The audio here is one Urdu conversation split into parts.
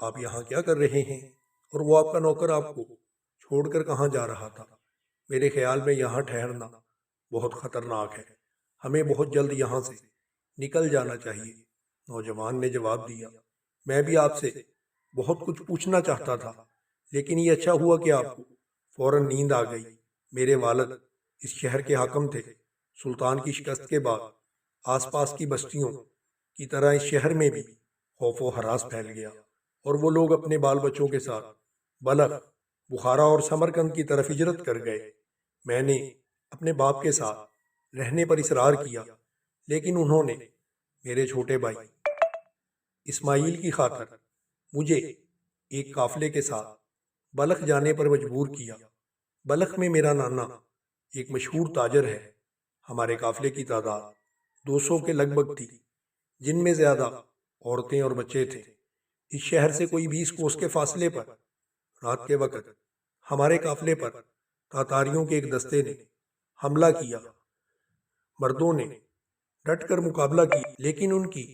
آپ یہاں کیا کر رہے ہیں؟ اور وہ آپ کا نوکر آپ کو چھوڑ کر کہاں جا رہا تھا؟ میرے خیال میں یہاں ٹھہرنا بہت خطرناک ہے، ہمیں بہت جلد یہاں سے نکل جانا چاہیے۔ نوجوان نے جواب دیا، میں بھی آپ سے بہت کچھ پوچھنا چاہتا تھا، لیکن یہ اچھا ہوا کہ آپ کو فوراً نیند آ گئی۔ میرے والد اس شہر کے حاکم تھے۔ سلطان کی شکست کے بعد آس پاس کی بستیوں کی طرح اس شہر میں بھی خوف و ہراس پھیل گیا، اور وہ لوگ اپنے بال بچوں کے ساتھ بلخ، بخارا اور سمرقند کی طرف ہجرت کر گئے۔ میں نے اپنے باپ کے ساتھ رہنے پر اصرار کیا، لیکن انہوں نے میرے چھوٹے بھائی اسماعیل کی خاطر مجھے ایک قافلے کے ساتھ بلخ جانے پر مجبور کیا۔ بلخ میں میرا نانا ایک مشہور تاجر ہے۔ ہمارے قافلے کی تعداد 200 کے لگ بھگ تھی، جن میں زیادہ عورتیں اور بچے تھے۔ اس شہر سے کوئی 20 کوس کے فاصلے پر رات کے وقت ہمارے قافلے پر تاتاریوں کے ایک دستے نے حملہ کیا۔ مردوں نے ڈٹ کر مقابلہ کی، لیکن ان کی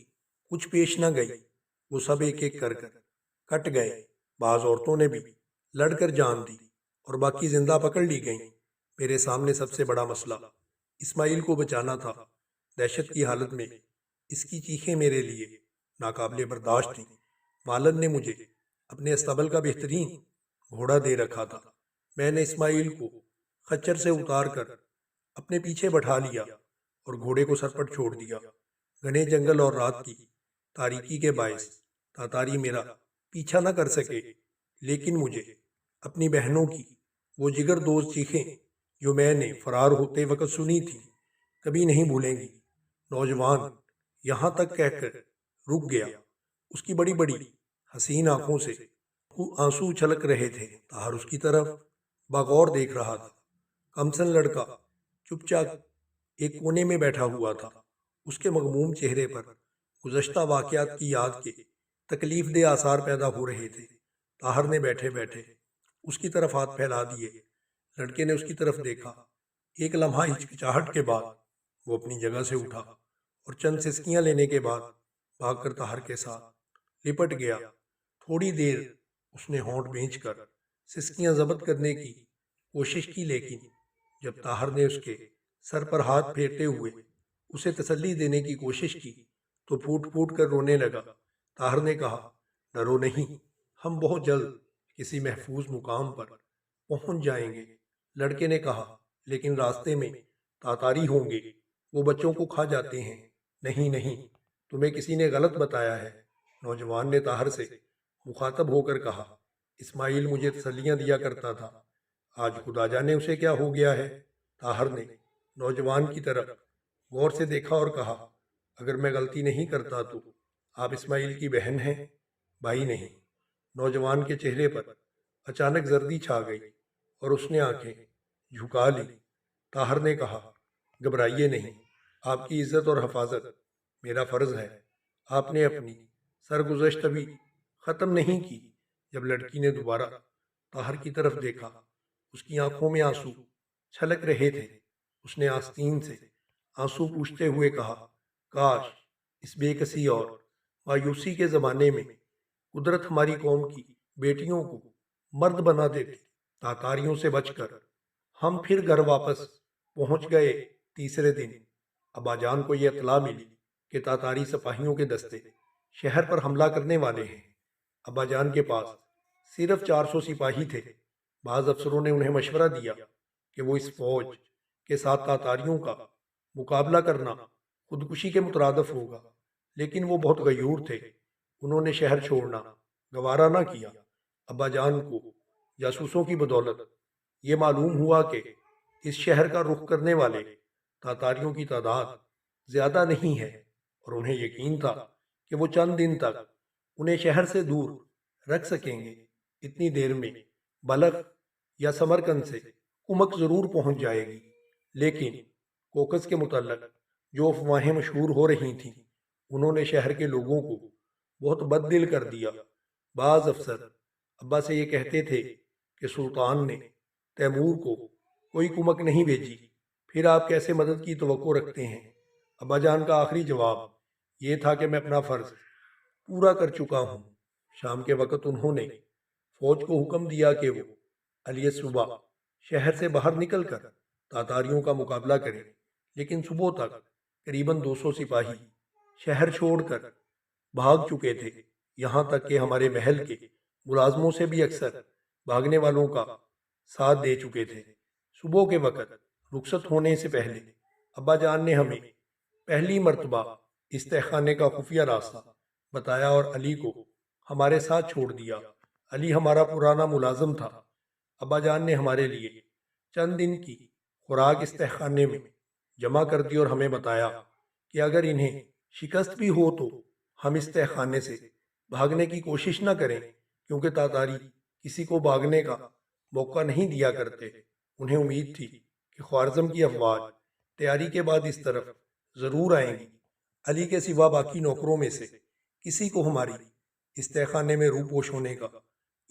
کچھ پیش نہ گئی۔ وہ سب ایک ایک کر کٹ گئے۔ بعض عورتوں نے بھی لڑ کر جان دی اور باقی زندہ پکڑ لی گئیں۔ میرے سامنے سب سے بڑا مسئلہ اسماعیل کو بچانا تھا۔ دہشت کی حالت میں اس کی چیخیں میرے لیے ناقابل برداشت تھیں۔ والد نے مجھے اپنے استبل کا بہترین گھوڑا دے رکھا تھا۔ میں نے اسماعیل کو خچر سے اتار کر اپنے پیچھے بٹھا لیا اور گھوڑے کو سر پر چھوڑ دیا۔ گھنے جنگل اور رات کی تاریکی کے باعث تاتاری میرا پیچھا نہ کر سکے، لیکن مجھے اپنی بہنوں کی وہ جگر دوز چیخیں جو میں نے فرار ہوتے وقت سنی تھی کبھی نہیں بھولیں گی۔ نوجوان یہاں تک کہہ کر رک گیا۔ اس کی بڑی بڑی حسین آنکھوں سے آنسو چھلک رہے تھے۔ طاہر اس کی طرف بغور دیکھ رہا تھا۔ کمسن لڑکا چپ چاپ ایک کونے میں بیٹھا ہوا تھا۔ اس کے مغموم چہرے پر گزشتہ واقعات کی یاد کے تکلیف دہ آثار پیدا ہو رہے تھے۔ طاہر نے بیٹھے بیٹھے اس کی طرف ہاتھ پھیلا دیے۔ لڑکے نے اس کی طرف دیکھا۔ ایک لمحہ ہچکچاہٹ کے بعد وہ اپنی جگہ سے اٹھا اور چند سسکیاں لینے کے بعد بھاگ کر طاہر کے ساتھ لپٹ گیا۔ تھوڑی دیر اس نے ہونٹ بھینچ کر سسکیاں ضبط کرنے کی کوشش کی، لیکن جب طاہر نے اس کے سر پر ہاتھ پھیرتے ہوئے اسے تسلی دینے کی کوشش کی تو پھوٹ پھوٹ کر رونے لگا۔ طاہر نے کہا، ڈرو نہیں، ہم بہت جلد کسی محفوظ مقام پر پہنچ جائیں گے۔ لڑکے نے کہا، لیکن راستے میں تاتاری ہوں گے، وہ بچوں کو کھا جاتے ہیں۔ نہیں نہیں، تمہیں کسی نے غلط بتایا ہے، نوجوان نے طاہر سے مخاطب ہو کر کہا۔ اسماعیل مجھے تسلیاں دیا کرتا تھا، آج خدا جانے اسے کیا ہو گیا ہے۔ طاہر نے نوجوان کی طرف غور سے دیکھا اور کہا، اگر میں غلطی نہیں کرتا تو آپ اسماعیل کی بہن ہیں؟ بھائی نہیں۔ نوجوان کے چہرے پر اچانک زردی چھا گئی اور اس نے آنکھیں جھکا لی۔ طاہر نے کہا، گھبرائیے نہیں، آپ کی عزت اور حفاظت میرا فرض ہے۔ آپ نے اپنی سرگزشت ابھی ختم نہیں کی۔ جب لڑکی نے دوبارہ طاہر کی طرف دیکھا، اس کی آنکھوں میں آنسو چھلک رہے تھے۔ اس نے آستین سے آنسو پوچھتے ہوئے کہا، کاش اس بے کسی اور مایوسی کے زمانے میں قدرت ہماری قوم کی بیٹیوں کو مرد بنا دیتی۔ تاتاریوں سے بچ کر ہم پھر گھر واپس پہنچ گئے۔ تیسرے دن ابا جان کو یہ اطلاع ملی کہ تاتاری سپاہیوں کے دستے شہر پر حملہ کرنے والے ہیں۔ ابا جان کے پاس صرف 400 سپاہی تھے۔ بعض افسروں نے انہیں مشورہ دیا کہ وہ اس فوج کے ساتھ تاتاریوں کا مقابلہ کرنا خودکشی کے مترادف ہوگا، لیکن وہ بہت غیور تھے۔ انہوں نے شہر چھوڑنا گوارا نہ کیا۔ ابا جان کو جاسوسوں کی بدولت یہ معلوم ہوا کہ اس شہر کا رخ کرنے والے تاتاریوں کی تعداد زیادہ نہیں ہے، اور انہیں یقین تھا کہ وہ چند دن تک انہیں شہر سے دور رکھ سکیں گے۔ اتنی دیر میں بلخ یا سمرقند سے کمک ضرور پہنچ جائے گی، لیکن کوکس کے متعلق جو افواہیں مشہور ہو رہی تھیں، انہوں نے شہر کے لوگوں کو بہت بد دل کر دیا۔ بعض افسر ابا سے یہ کہتے تھے کہ سلطان نے تیمور کو کوئی کمک نہیں بھیجی، پھر آپ کیسے مدد کی توقع رکھتے ہیں؟ ابا جان کا آخری جواب یہ تھا کہ میں اپنا فرض پورا کر چکا ہوں، شام کے وقت انہوں نے فوج کو حکم دیا کہ وہ علی صبح شہر سے باہر نکل کر تاتاریوں کا مقابلہ کرے، لیکن صبح تک قریباً 200 سپاہی شہر چھوڑ کر بھاگ چکے تھے، یہاں تک کہ ہمارے محل کے ملازموں سے بھی اکثر بھاگنے والوں کا ساتھ دے چکے تھے۔ صبح کے وقت رخصت ہونے سے پہلے ابا جان نے ہمیں پہلی مرتبہ اس تہخانے کا خفیہ راستہ بتایا اور علی کو ہمارے ساتھ چھوڑ دیا۔ علی ہمارا پرانا ملازم تھا۔ ابا جان نے ہمارے لیے چند دن کی خوراک اس تہخانے میں جمع کر دی اور ہمیں بتایا کہ اگر انہیں شکست بھی ہو تو ہم اس تہخانے سے بھاگنے کی کوشش نہ کریں، کیونکہ تاتاری کسی کو بھاگنے کا موقع نہیں دیا کرتے۔ انہیں امید تھی کہ خوارزم کی افواج تیاری کے بعد اس طرف ضرور آئیں گی۔ علی کے سوا باقی نوکروں میں سے کسی کو ہماری اس تہخانے میں روپوش ہونے کا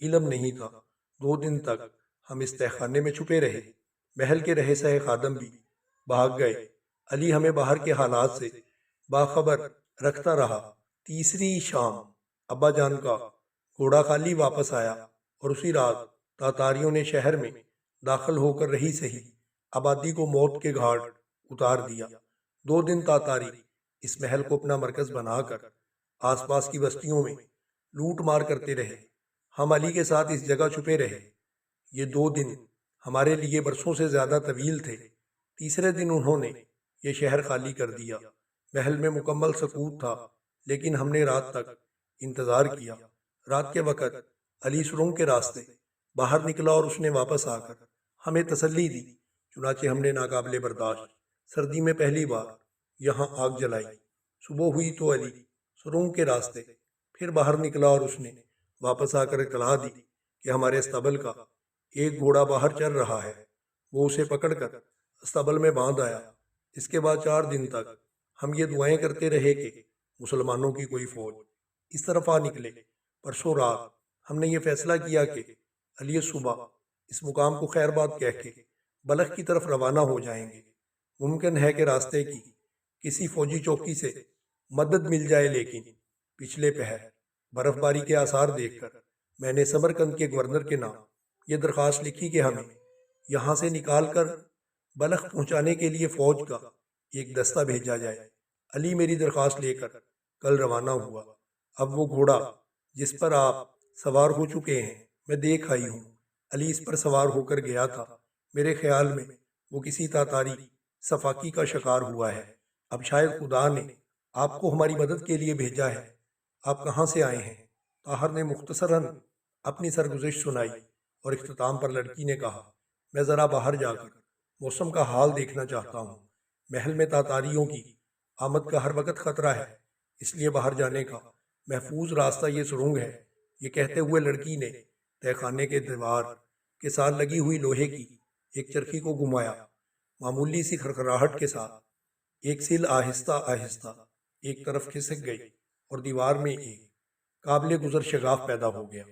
علم نہیں تھا۔ 2 دن تک ہم اس تہخانے میں چھپے رہے۔ محل کے رہے سہے خادم بھی بھاگ گئے۔ علی ہمیں باہر کے حالات سے باخبر رکھتا رہا۔ تیسری شام ابا جان کا گھوڑا خالی واپس آیا اور اسی رات تاتاریوں نے شہر میں داخل ہو کر رہی سہی آبادی کو موت کے گھاٹ اتار دیا۔ 2 دن تاتاری اس محل کو اپنا مرکز بنا کر آس پاس کی بستیوں میں لوٹ مار کرتے رہے۔ ہم علی کے ساتھ اس جگہ چھپے رہے۔ یہ 2 دن ہمارے لیے برسوں سے زیادہ طویل تھے۔ تیسرے دن انہوں نے یہ شہر خالی کر دیا۔ محل میں مکمل سکوت تھا، لیکن ہم نے رات تک انتظار کیا۔ رات کے وقت علی سرنگ کے راستے باہر نکلا اور اس نے واپس آ کر ہمیں تسلی دی۔ چنانچہ ہم نے ناقابل برداشت سردی میں پہلی بار یہاں آگ جلائی۔ صبح ہوئی تو علی سرنگ کے راستے پھر باہر نکلا اور اس نے واپس آ کر اطلاع دی کہ ہمارے استبل کا ایک گھوڑا باہر چل رہا ہے۔ وہ اسے پکڑ کر استبل میں باندھ آیا۔ اس کے بعد 4 دن تک ہم یہ دعائیں کرتے رہے کہ مسلمانوں کی کوئی فوج اس طرف آ نکلے۔ پرسوں رات ہم نے یہ فیصلہ کیا کہ علی صبح اس مقام کو خیر باد کہہ کے بلخ کی طرف روانہ ہو جائیں گے۔ ممکن ہے کہ راستے کی کسی فوجی چوکی سے مدد مل جائے، لیکن پچھلے پہر برف باری کے آثار دیکھ کر میں نے سمرقند کے گورنر کے نام یہ درخواست لکھی کہ ہمیں یہاں سے نکال کر بلخ پہنچانے کے لیے فوج کا ایک دستہ بھیجا جائے۔ علی میری درخواست لے کر کل روانہ ہوا۔ اب وہ گھوڑا جس پر آپ سوار ہو چکے ہیں میں دیکھ آئی ہوں۔ علی اس پر سوار ہو کر گیا تھا۔ میرے خیال میں وہ کسی تاتاری صفاقی کا شکار ہوا ہے۔ اب شاید خدا نے آپ کو ہماری مدد کے لیے بھیجا ہے۔ آپ کہاں سے آئے ہیں؟ طاہر نے مختصراً اپنی سرگزشت سنائی اور اختتام پر لڑکی نے کہا، میں ذرا باہر جا کر موسم کا حال دیکھنا چاہتا ہوں۔ محل میں تاتاریوں کی آمد کا ہر وقت خطرہ ہے، اس لیے باہر جانے کا محفوظ راستہ یہ سرنگ ہے۔ یہ کہتے ہوئے لڑکی نے تہ خانے کے دیوار کے ساتھ لگی ہوئی لوہے کی ایک چرخی کو گھمایا۔ معمولی سی کھڑکھڑاہٹ کے ساتھ ایک سل آہستہ آہستہ ایک طرف کھسک گئی اور دیوار میں ایک قابل گزر شگاف پیدا ہو گیا۔